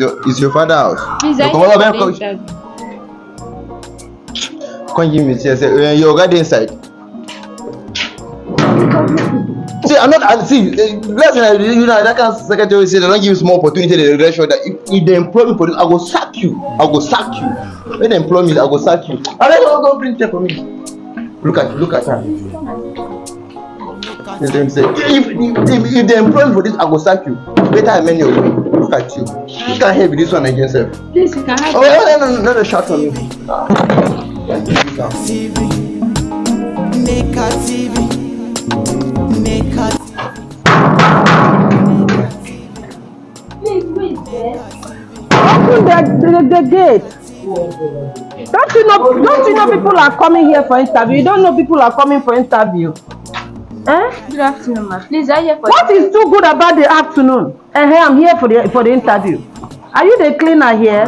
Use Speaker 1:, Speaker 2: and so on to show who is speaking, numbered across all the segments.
Speaker 1: It's your father's house.
Speaker 2: Please, I
Speaker 1: Come
Speaker 2: need
Speaker 1: on,
Speaker 2: for
Speaker 1: man,
Speaker 2: the
Speaker 1: come.
Speaker 2: interview.
Speaker 1: Can't give me say you got inside. See, I'm not. See, last time you know that kind of secretary said they don't give you small opportunity. They make sure that if they employ me for this, I go sack you. I go sack you. When they employ me, I go sack you. I don't go bring check for me. Look at her. Let them say if they employ me for this, I go sack you. Better I mean your way. Look at you. You can't help this one against her.
Speaker 2: Please, you can have
Speaker 1: Oh no, shout for me.
Speaker 3: TV, Neka TV, Neka.
Speaker 2: Please, who is there?
Speaker 4: Open the gate. Don't you know people are coming here for interview? You don't know people are coming for interview. Eh?
Speaker 2: Good afternoon, ma. Please, are you here for
Speaker 4: What is too good about the afternoon? I'm here for the interview. Are you the cleaner here?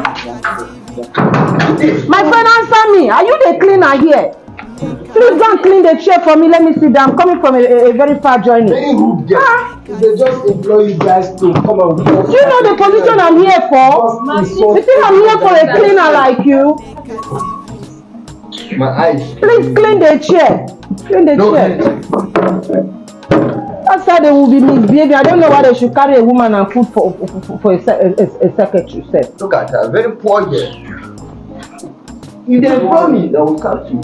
Speaker 4: My friend, answer me. Are you the cleaner here? Please go and clean the chair for me. Let me sit down. I'm coming from a very far journey.
Speaker 5: Very rude girl. They just employ you guys to come and work.
Speaker 4: Do you know the position I'm here for? You think I'm here for a cleaner like you?
Speaker 1: My eyes.
Speaker 4: Please clean the chair. Clean the chair. That's how they will be misbehaving. I don't know why they should carry a woman and food for a secretary.
Speaker 1: Look at her, very poor girl. If they employ me, they will catch you.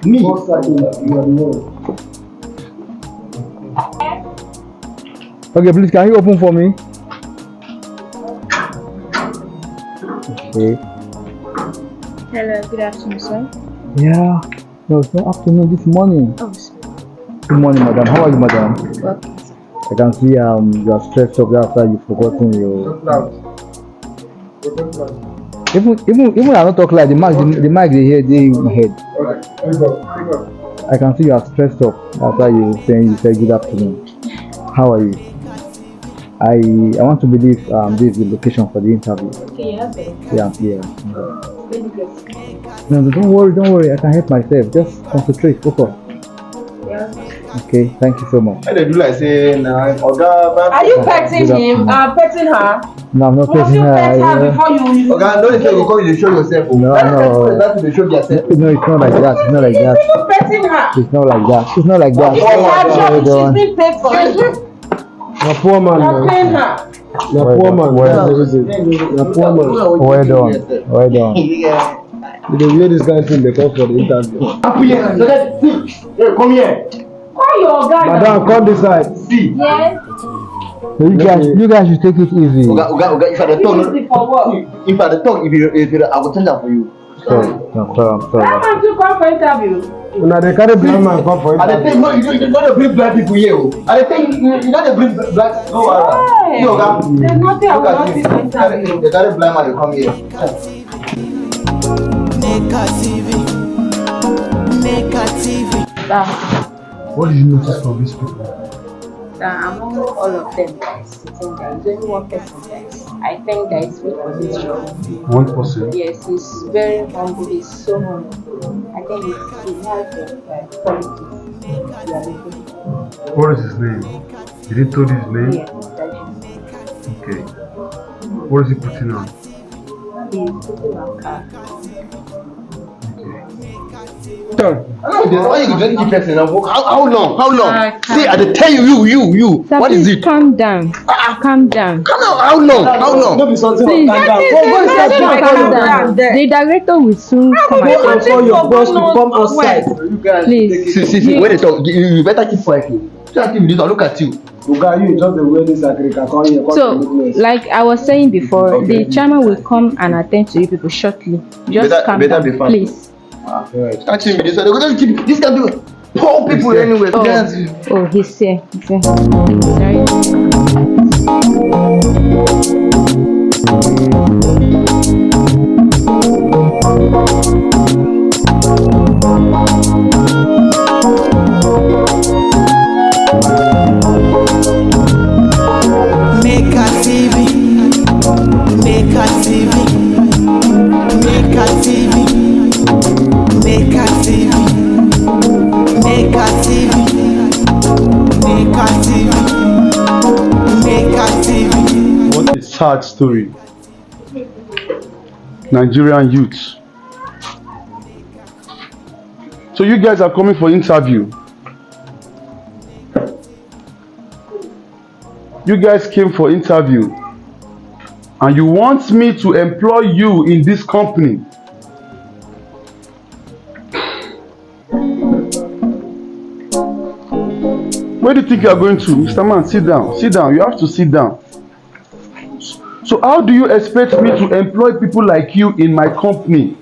Speaker 1: Me.
Speaker 5: You are the
Speaker 6: Okay, please, can you open for me? Okay.
Speaker 2: Hello, good afternoon, sir.
Speaker 6: Yeah. No, it's not afternoon, this morning.
Speaker 2: Oh, sir.
Speaker 6: Good morning, madam. How are you, madam?
Speaker 2: Welcome, sir.
Speaker 6: I can see you are stressed up after you've forgotten your. Even I don't talk like the mic they hear they in my head. I can see you are stressed up after you said good afternoon. How are you? I want to believe this is the location for the interview.
Speaker 2: Okay,
Speaker 6: Yeah. No, don't worry. I can help myself. Just concentrate, focus. Okay, thank you so much.
Speaker 1: And they do like say, nah,
Speaker 4: Are you petting him? Petting her?
Speaker 6: No, I'm not
Speaker 4: Must
Speaker 6: petting
Speaker 4: you pet her
Speaker 6: her.
Speaker 4: before you?
Speaker 1: okay, don't say you come to show yourself.
Speaker 6: No.
Speaker 1: That's to show yourself.
Speaker 6: No, it's not like that. It's not like that.
Speaker 4: You petting her?
Speaker 6: It's not like that. It's not like that.
Speaker 4: This is her job.
Speaker 6: Hold
Speaker 4: She's
Speaker 6: on.
Speaker 4: been paid for it.
Speaker 5: Na poor man.
Speaker 4: You're paying her.
Speaker 5: Na poor man. That's the reason. Na poor man.
Speaker 6: Well done.
Speaker 5: You don't hear this kind of thing. They come for the interview.
Speaker 1: Come here.
Speaker 4: Call your guy.
Speaker 5: Madam, come this side.
Speaker 1: See.
Speaker 2: Yes.
Speaker 6: So you guys should take it easy.
Speaker 1: Oga, if I the talk,
Speaker 4: Easy for what?
Speaker 1: if I the talk, if you, I will change that for you.
Speaker 6: Sorry, I'm
Speaker 4: Why
Speaker 6: sorry.
Speaker 4: don't you come for interview?
Speaker 5: Now they carry blind man come for
Speaker 1: I dey
Speaker 5: interview.
Speaker 1: think no, you don't bring black people here. I dey think you don't bring black. No,
Speaker 4: Hey,
Speaker 1: you Oga.
Speaker 4: there's nothing I
Speaker 1: Look
Speaker 4: will
Speaker 1: at
Speaker 4: not
Speaker 1: you.
Speaker 4: see for interview.
Speaker 1: They carry blind man. They come here.
Speaker 3: Neka TV, Neka TV.
Speaker 7: What did you notice from these people?
Speaker 2: Among all of them that is sitting there, there's only one person that I think that is fit for this job.
Speaker 7: One person.
Speaker 2: Yes, he's very humble. He's so humble. I think he has the qualities we are looking for.
Speaker 7: What is his name? Did he told you his name?
Speaker 2: Yes, Mr.
Speaker 7: Okay. What is he putting on?
Speaker 2: He's putting on car.
Speaker 1: Why you just keep person? How long? How long? See, I dey tell you.
Speaker 2: Sir,
Speaker 1: What is
Speaker 2: please
Speaker 1: it?
Speaker 2: calm down. Calm down.
Speaker 1: Come on. How long? How long?
Speaker 5: No be something
Speaker 2: Please,
Speaker 5: like that.
Speaker 2: calm down. The director will soon come
Speaker 5: Go and call your boss to come outside.
Speaker 2: Please.
Speaker 1: See. When they talk, you better keep quiet. Just keep this. Look at you.
Speaker 5: Oga, you just the way this agrika come here.
Speaker 2: So, like I was saying before, the chairman will come and attend to you people shortly. Just calm
Speaker 1: better
Speaker 2: down,
Speaker 1: be fast.
Speaker 2: please.
Speaker 1: Actually, this one. They're keep this can be poor people anyway.
Speaker 2: Oh, he's here. He's here. Sorry.
Speaker 3: Neka TV, Neka TV, Neka TV, Neka TV, Neka TV, Neka TV, Neka TV.
Speaker 7: What a sad story. Nigerian youths. So you guys are coming for interview. You guys came for interview and you want me to employ you in this company. Where do you think you are going to? Mr. Man, sit down. Sit down. You have to sit down. So how do you expect me to employ people like you in my company?